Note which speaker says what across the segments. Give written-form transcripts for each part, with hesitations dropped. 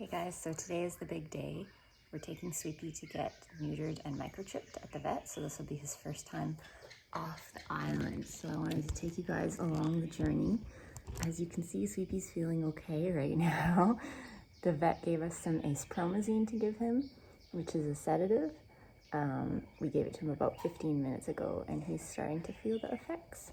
Speaker 1: Hey guys, so today is the big day. We're taking Sweepy to get neutered and microchipped at the vet, so this will be his first time off the island. So I wanted to take you guys along the journey. As you can see, Sweepy's feeling okay right now. The vet gave us some acepromazine to give him, which is a sedative. We gave it to him about 15 minutes ago, and he's starting to feel the effects.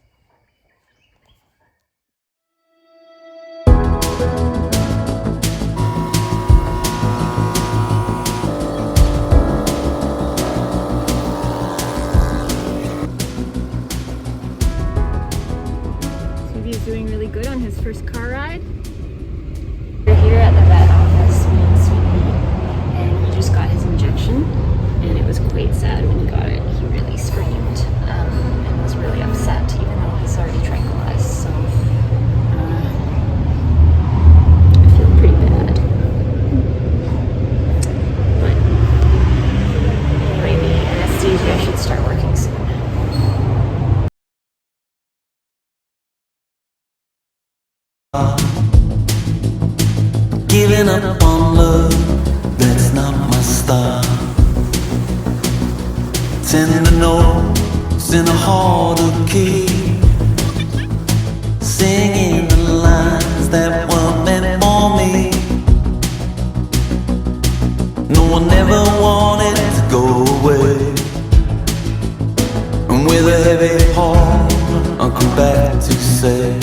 Speaker 1: He's doing really good on his first car ride. We're here at the vet office with Sweepy, and he just got his injection, and it was quite sad when he got it. He really screamed and was really upset, even though he's already tranquilized. So I feel pretty bad. But anyway, the anesthesia should start working soon.
Speaker 2: Giving up on love, that's not my style. Tender notes in a harder key, singing the lines that were meant for me. No one ever wanted to go away, and with a heavy heart I'll come back to say